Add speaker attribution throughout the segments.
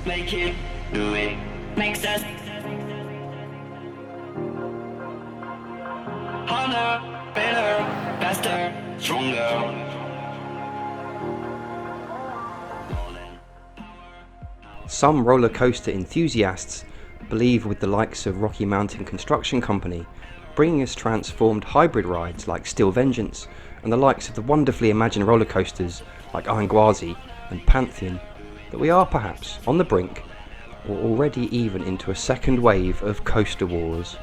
Speaker 1: make it, do it, makes us harder, better, faster, stronger.
Speaker 2: Some roller coaster enthusiasts believe with the likes of Rocky Mountain Construction Company bringing us transformed hybrid rides like Steel Vengeance and the likes of the wonderfully imagined roller coasters like Iron and Pantheon, that we are perhaps on the brink or already even into a second wave of coaster wars.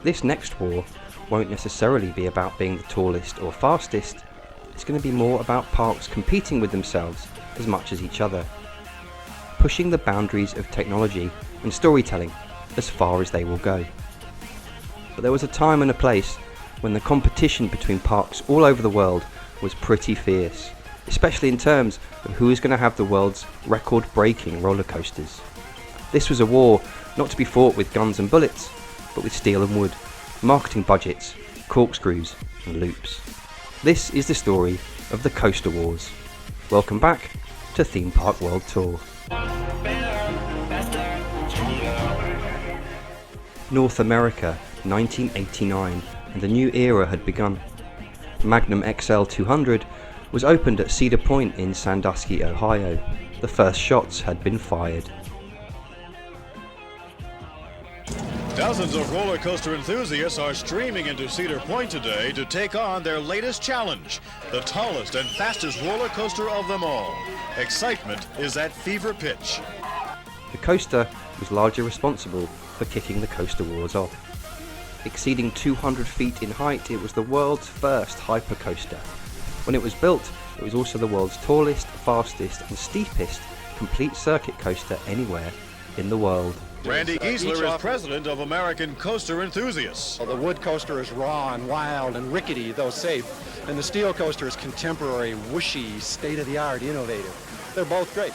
Speaker 2: This next war won't necessarily be about being the tallest or fastest, it's going to be more about parks competing with themselves as much as each other, pushing the boundaries of technology and storytelling as far as they will go. But there was a time and a place when the competition between parks all over the world was pretty fierce, especially in terms of who is going to have the world's record-breaking roller coasters. This was a war not to be fought with guns and bullets, but with steel and wood, marketing budgets, corkscrews and loops. This is the story of the Coaster Wars. Welcome back to Theme Park World Tour. North America, 1989, and a new era had begun. Magnum XL 200 was opened at Cedar Point in Sandusky, Ohio. The first shots had been fired.
Speaker 3: Dozens of roller coaster enthusiasts are streaming into Cedar Point today to take on their latest challenge, the tallest and fastest roller coaster of them all. Excitement is at fever pitch.
Speaker 2: The coaster was largely responsible for kicking the Coaster Wars off. Exceeding 200 feet in height, it was the world's first hypercoaster. When it was built, it was also the world's tallest, fastest and steepest complete circuit coaster anywhere in the world.
Speaker 3: Randy Giesler is president of American Coaster Enthusiasts.
Speaker 4: The wood coaster is raw and wild and rickety, though safe. And the steel coaster is contemporary, whooshy, state-of-the-art, innovative. They're both great.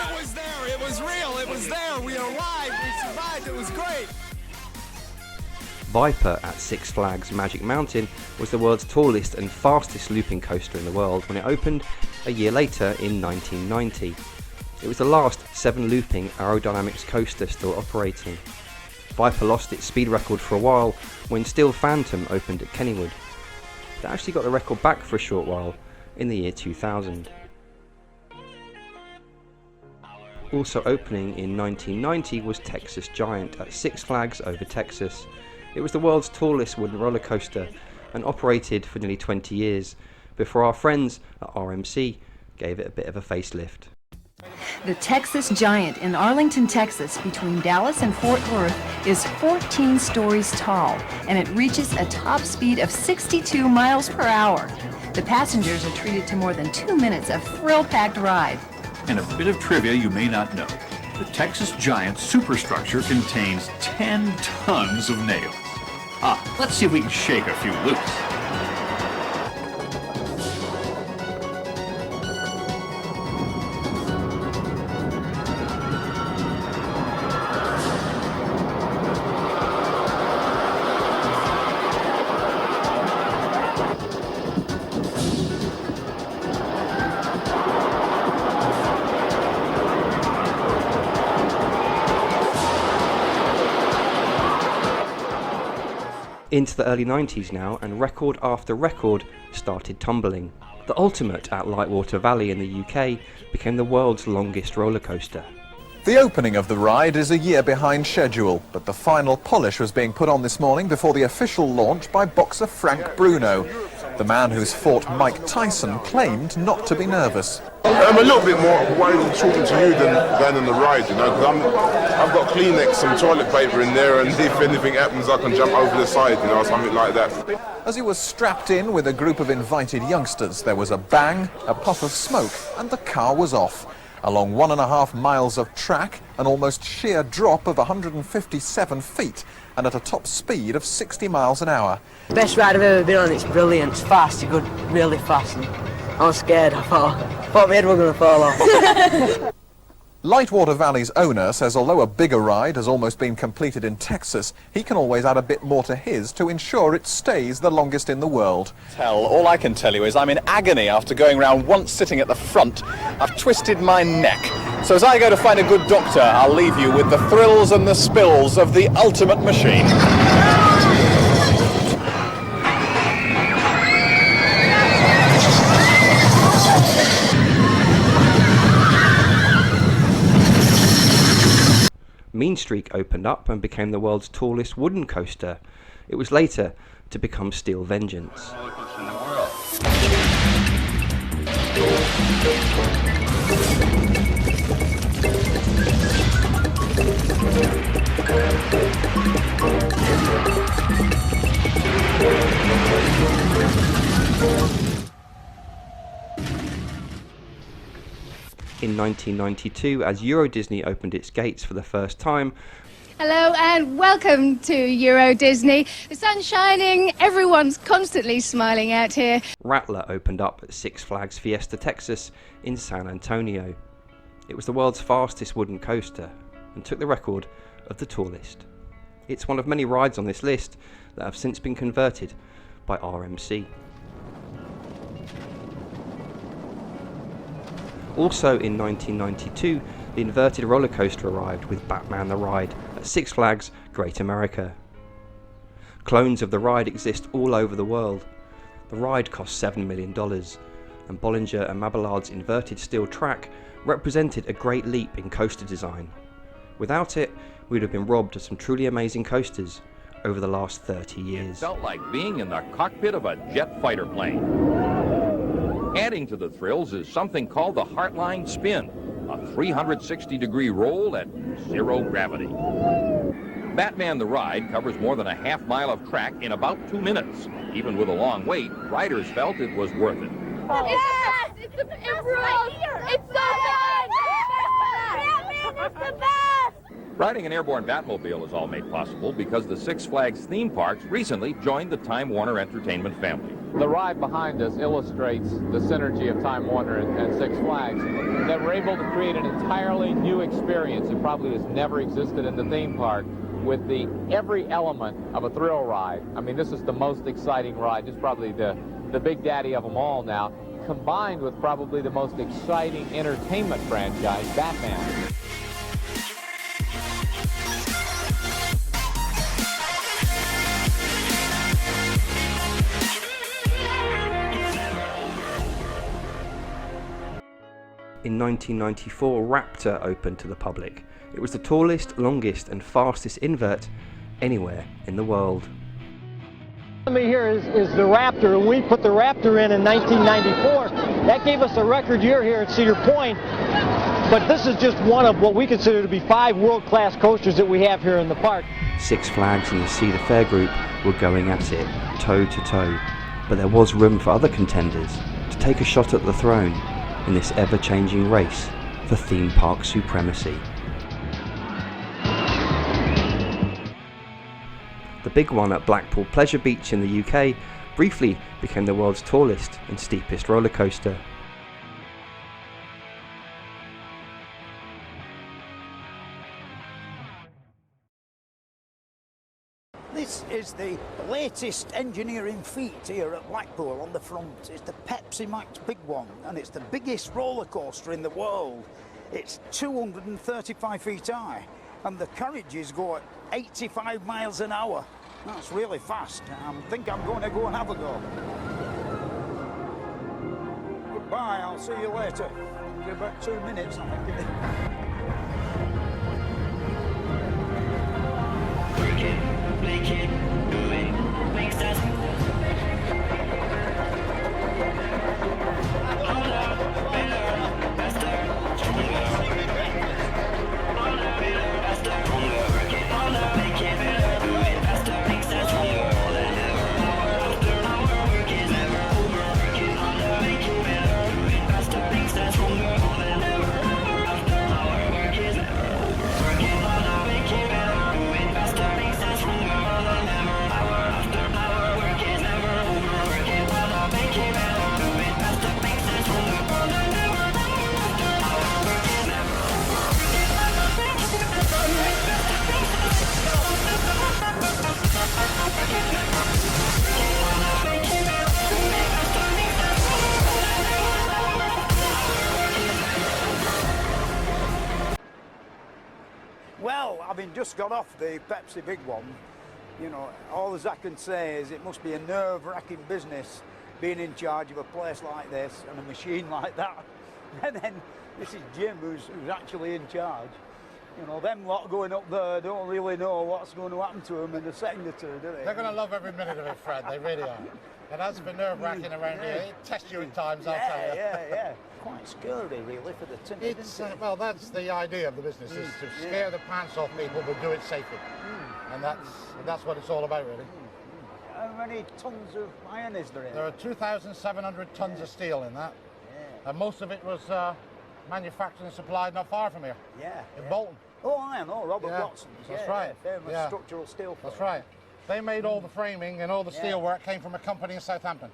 Speaker 5: It was there, it was real, it was there, we arrived, we survived, it was great.
Speaker 2: Viper at Six Flags Magic Mountain was the world's tallest and fastest looping coaster in the world when it opened a year later in 1990. It was the last 7 looping aerodynamics coaster still operating. Viper lost its speed record for a while when Steel Phantom opened at Kennywood. It actually got the record back for a short while in the year 2000. Also opening in 1990 was Texas Giant at Six Flags over Texas. It was the world's tallest wooden roller coaster and operated for nearly 20 years before our friends at RMC gave it a bit of a facelift.
Speaker 6: The Texas Giant in Arlington, Texas, between Dallas and Fort Worth, is 14 stories tall, and it reaches a top speed of 62 miles per hour. The passengers are treated to more than 2 minutes of thrill-packed ride.
Speaker 7: And a bit of trivia you may not know. The Texas Giant superstructure contains 10 tons of nails. Let's see if we can shake a few loose.
Speaker 2: Into the early 90s now, and record after record started tumbling. The Ultimate at Lightwater Valley in the UK became the world's longest roller coaster.
Speaker 8: The opening of the ride is a year behind schedule, but the final polish was being put on this morning before the official launch by boxer Frank Bruno. The man who's fought Mike Tyson claimed not to be nervous.
Speaker 9: I'm a little bit more worried talking to you than in the ride, you know, because I've got Kleenex, some toilet paper in there, and if anything happens I can jump over the side, you know, or something like that.
Speaker 8: As he was strapped in with a group of invited youngsters, there was a bang, a puff of smoke, and the car was off. Along 1.5 miles of track, an almost sheer drop of 157 feet, and at a top speed of 60 miles an hour.
Speaker 10: Best ride I've ever been on, it's brilliant, it's fast, you go really fast, and I was scared, I thought my head was going to fall off.
Speaker 8: Lightwater Valley's owner says although a bigger ride has almost been completed in Texas, he can always add a bit more to his to ensure it stays the longest in the world.
Speaker 11: All I can tell you is I'm in agony after going round once sitting at the front. I've twisted my neck. So as I go to find a good doctor, I'll leave you with the thrills and the spills of the ultimate machine.
Speaker 2: Mean Streak opened up and became the world's tallest wooden coaster. It was later to become Steel Vengeance. In 1992, as Euro Disney opened its gates for the first time.
Speaker 12: Hello and welcome to Euro Disney. The sun's shining, everyone's constantly smiling out here.
Speaker 2: Rattler opened up at Six Flags Fiesta Texas in San Antonio. It was the world's fastest wooden coaster and took the record of the tallest. It's one of many rides on this list that have since been converted by RMC. Also in 1992, the inverted roller coaster arrived with Batman the Ride at Six Flags Great America. Clones of the ride exist all over the world. The ride cost $7 million, and Bollinger and Mabillard's inverted steel track represented a great leap in coaster design. Without it, we'd have been robbed of some truly amazing coasters over the last 30 years.
Speaker 13: It felt like being in the cockpit of a jet fighter plane. Adding to the thrills is something called the Heartline Spin, a 360-degree roll at zero gravity. Batman the Ride covers more than a half mile of track in about 2 minutes. Even with a long wait, riders felt it was worth it.
Speaker 14: Yes! It's the best! It's so good! Batman is the best!
Speaker 13: Riding an airborne Batmobile is all made possible because the Six Flags theme parks recently joined the Time Warner Entertainment family.
Speaker 15: The ride behind us illustrates the synergy of Time Warner and Six Flags, that we're able to create an entirely new experience that probably has never existed in the theme park with every element of a thrill ride. I mean, this is the most exciting ride. It's probably the big daddy of them all now, combined with probably the most exciting entertainment franchise, Batman.
Speaker 2: In 1994, Raptor opened to the public. It was the tallest, longest and fastest invert anywhere in the world.
Speaker 16: Me here is the Raptor, and we put the Raptor in 1994. That gave us a record year here at Cedar Point, but this is just one of what we consider to be 5 world-class coasters that we have here in the park.
Speaker 2: Six Flags and the Cedar Fair Group were going at it, toe to toe, but there was room for other contenders to take a shot at the throne in this ever-changing race for theme park supremacy. The big one at Blackpool Pleasure Beach in the UK briefly became the world's tallest and steepest roller coaster.
Speaker 17: This is the latest engineering feat here at Blackpool on the front. It's the Pepsi Max Big One, and it's the biggest roller coaster in the world. It's 235 feet high, and the carriages go at 85 miles an hour. That's really fast. I think I'm going to go and have a go. Goodbye, I'll see you later. In about 2 minutes, I think.
Speaker 1: Make it, do it, makes us harder, better, faster, stronger. Harder, better, faster, stronger. Work it harder, make it better, do it faster, makes us stronger. More than ever, hour after hour, work is never over. Work it harder, make it better, do it faster, makes us stronger. More than ever, hour after hour.
Speaker 17: having just got off the Pepsi big one, you know, all as I can say is it must be a nerve-wracking business being in charge of a place like this and a machine like that. And then this is Jim who's actually in charge. You know, them lot going up there don't really know what's going to happen to them in a second or two, do they?
Speaker 18: They're going to love every minute of it, Fred. They really are. It has been nerve-wracking around here. It tests you at times, I'll tell you.
Speaker 17: Yeah. Quite scary, really, for the timid, isn't it?
Speaker 18: Well, that's the idea of the business, is to scare the pants off people, but do it safely. And that's what it's all about, really.
Speaker 17: How many tons of iron is there in it?
Speaker 18: There are 2,700 tons of steel in that. And most of it was manufactured and supplied not far from here. In Bolton.
Speaker 17: Oh, I know, Robert Watson's.
Speaker 18: That's right.
Speaker 17: Famous structural steel firm.
Speaker 18: That's right. They made all the framing and all the steel work came from a company in Southampton.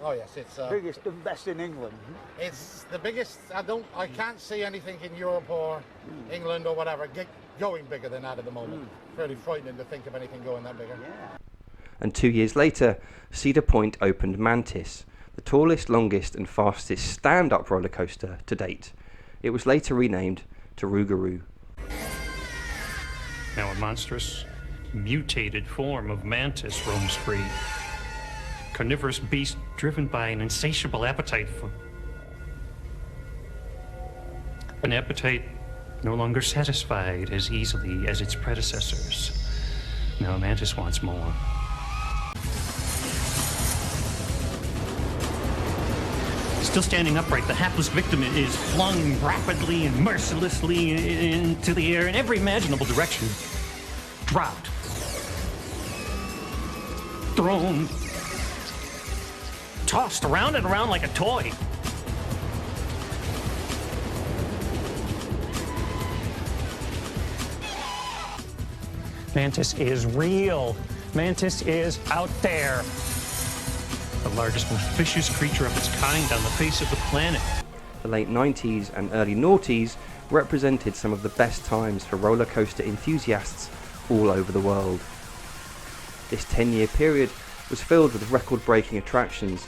Speaker 18: Oh yes, it's
Speaker 17: biggest and best in England.
Speaker 18: It's the biggest. I can't see anything in Europe or England or whatever going bigger than that at the moment. Fairly frightening to think of anything going that bigger.
Speaker 2: And 2 years later, Cedar Point opened Mantis, the tallest, longest and fastest stand-up roller coaster to date. It was later renamed to Rougarou.
Speaker 19: Now a monstrous, mutated form of mantis roams free. Carnivorous beast driven by an insatiable appetite for... An appetite no longer satisfied as easily as its predecessors. Now mantis wants more. Still standing upright, the hapless victim is flung rapidly and mercilessly into the air in every imaginable direction. Dropped. Thrown. Tossed around and around like a toy. Mantis is real. Mantis is out there. The largest, most vicious creature of its kind on the face of the planet.
Speaker 2: The late 90s and early noughties represented some of the best times for roller coaster enthusiasts all over the world. This 10-year period was filled with record-breaking attractions,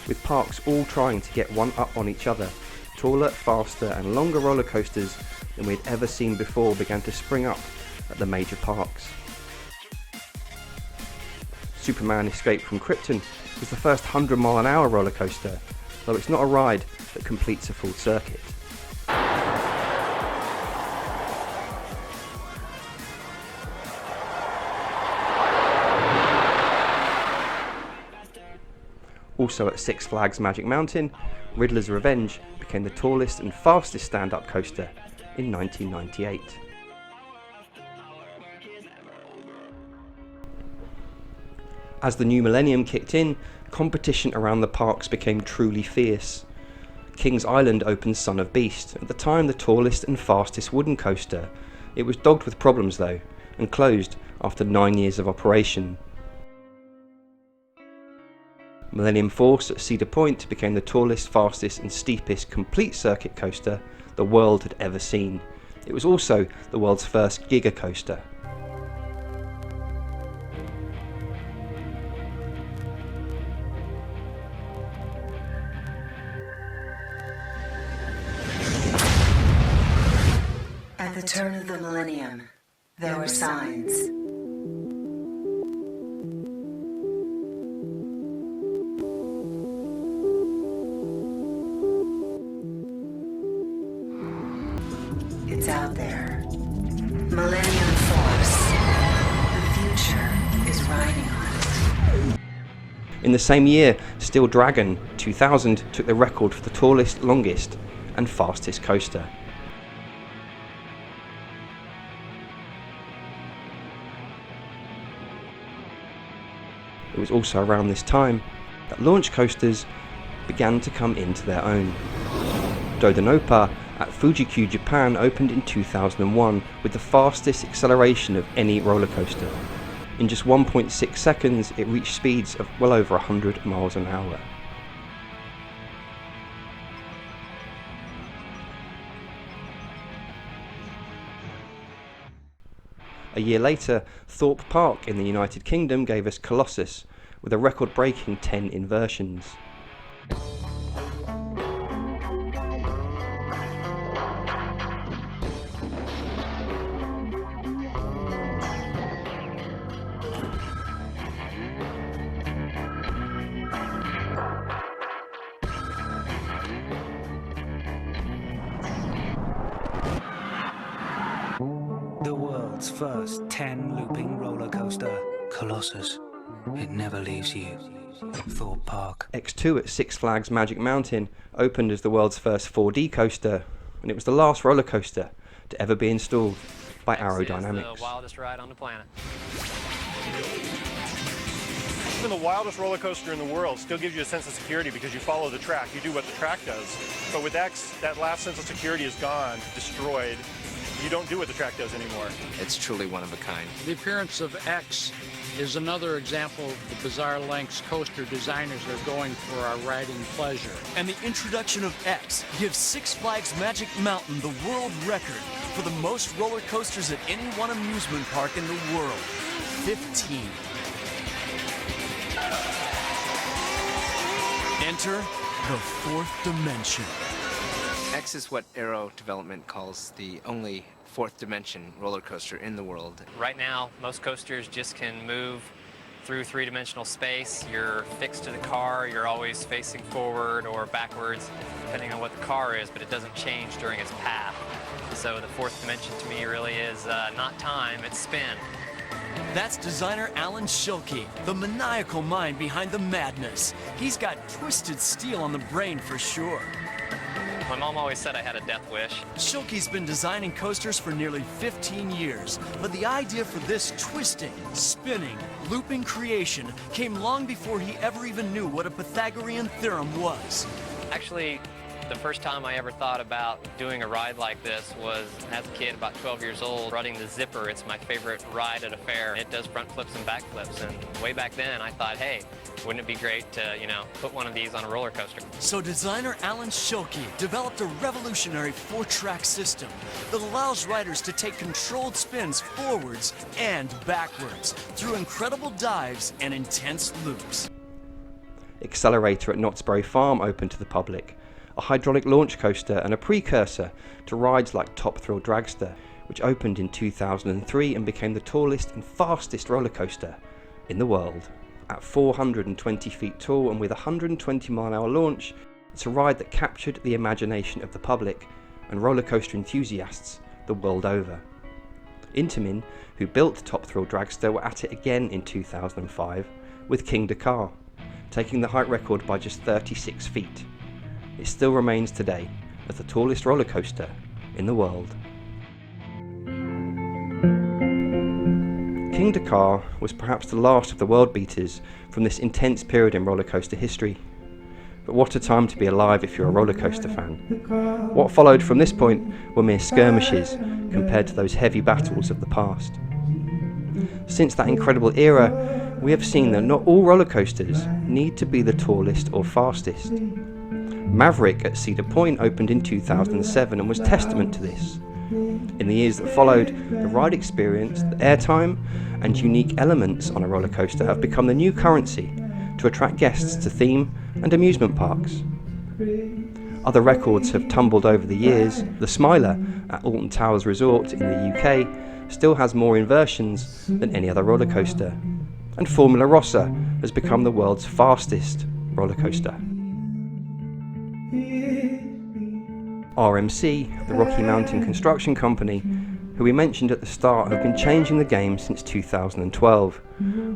Speaker 2: with parks all trying to get one up on each other. Taller, faster and longer roller coasters than we had ever seen before began to spring up at the major parks. Superman Escape from Krypton was the first 100-mile-an-hour roller coaster, though it's not a ride that completes a full circuit. Also at Six Flags Magic Mountain, Riddler's Revenge became the tallest and fastest stand-up coaster in 1998. As the new Millennium kicked in, competition around the parks became truly fierce. Kings Island opened Son of Beast, at the time the tallest and fastest wooden coaster. It was dogged with problems though, and closed after 9 years of operation. Millennium Force at Cedar Point became the tallest, fastest and steepest complete circuit coaster the world had ever seen. It was also the world's first giga coaster.
Speaker 20: At the turn of the millennium, there were signs. It's out there. Millennium Force. The future is riding on it.
Speaker 2: In the same year, Steel Dragon 2000 took the record for the tallest, longest and fastest coaster. It was also around this time that launch coasters began to come into their own. Dodonpa at Fuji-Q, Japan opened in 2001 with the fastest acceleration of any roller coaster. In just 1.6 seconds, it reached speeds of well over 100 miles an hour. A year later, Thorpe Park in the United Kingdom gave us Colossus, with a record-breaking 10 inversions.
Speaker 21: first 10 looping roller coaster. Colossus. It never leaves you. Thorpe Park.
Speaker 2: X2 at Six Flags Magic Mountain opened as the world's first 4D coaster, and it was the last roller coaster to ever be installed by Aerodynamics.
Speaker 22: The wildest ride on the planet.
Speaker 23: Even the wildest roller coaster in the world still gives you a sense of security because you follow the track, you do what the track does. But with X, that last sense of security is gone, destroyed. You don't do what the track does anymore.
Speaker 24: It's truly one of a kind.
Speaker 25: The appearance of X is another example of the bizarre lengths coaster designers are going for our riding pleasure.
Speaker 26: And the introduction of X gives Six Flags Magic Mountain the world record for the most roller coasters at any one amusement park in the world. 15. Enter the fourth dimension.
Speaker 24: X is what Aero Development calls the only fourth dimension roller coaster in the world.
Speaker 22: Right now, most coasters just can move through three-dimensional space. You're fixed to the car, you're always facing forward or backwards, depending on what the car is, but it doesn't change during its path. So the fourth dimension to me really is not time, it's spin.
Speaker 26: That's designer Alan Schilke, the maniacal mind behind the madness. He's got twisted steel on the brain for sure.
Speaker 22: My mom always said I had a death wish.
Speaker 26: Schilke's been designing coasters for nearly 15 years, but the idea for this twisting, spinning, looping creation came long before he ever even knew what a Pythagorean theorem was.
Speaker 22: Actually, the first time I ever thought about doing a ride like this was as a kid, about 12 years old, riding the Zipper. It's my favorite ride at a fair. It does front flips and back flips, and way back then I thought, hey, wouldn't it be great to, put one of these on a roller coaster?
Speaker 26: So designer Alan Schilke developed a revolutionary 4-track system that allows riders to take controlled spins forwards and backwards through incredible dives and intense loops.
Speaker 2: Accelerator at Knott's Berry Farm opened to the public, a hydraulic launch coaster and a precursor to rides like Top Thrill Dragster, which opened in 2003 and became the tallest and fastest roller coaster in the world. At 420 feet tall and with a 120-mile-an-hour launch, it's a ride that captured the imagination of the public and roller coaster enthusiasts the world over. Intamin, who built Top Thrill Dragster, were at it again in 2005 with King Dakar, taking the height record by just 36 feet. It still remains today as the tallest roller coaster in the world. King Dakar was perhaps the last of the world beaters from this intense period in roller coaster history. But what a time to be alive if you're a roller coaster fan. What followed from this point were mere skirmishes compared to those heavy battles of the past. Since that incredible era, we have seen that not all roller coasters need to be the tallest or fastest. Maverick at Cedar Point opened in 2007 and was testament to this. In the years that followed, the ride experience, the airtime, and unique elements on a roller coaster have become the new currency to attract guests to theme and amusement parks. Other records have tumbled over the years. The Smiler at Alton Towers Resort in the UK still has more inversions than any other roller coaster, and Formula Rossa has become the world's fastest roller coaster. RMC, the Rocky Mountain Construction Company, who we mentioned at the start, have been changing the game since 2012,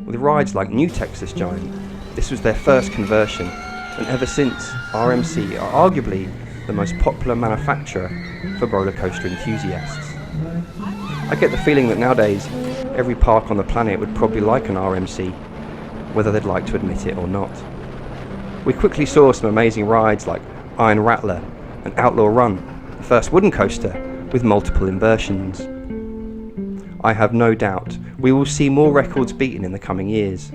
Speaker 2: with rides like New Texas Giant. This was their first conversion, and ever since, RMC are arguably the most popular manufacturer for roller coaster enthusiasts. I get the feeling that nowadays, every park on the planet would probably like an RMC, whether they'd like to admit it or not. We quickly saw some amazing rides like Iron Rattler and Outlaw Run, the first wooden coaster with multiple inversions. I have no doubt we will see more records beaten in the coming years.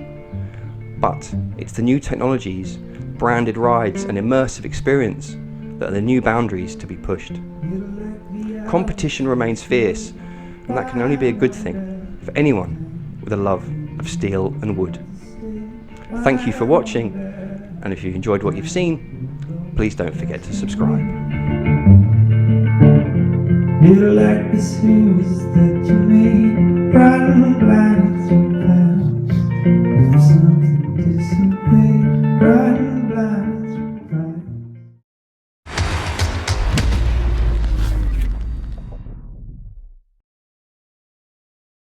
Speaker 2: But it's the new technologies, branded rides and immersive experience that are the new boundaries to be pushed. Competition remains fierce, and that can only be a good thing for anyone with a love of steel and wood. Thank you for watching, and if you've enjoyed what you've seen, please don't forget to subscribe.
Speaker 1: You like the series that you made, riding blind through clouds, with something disappear, riding blind.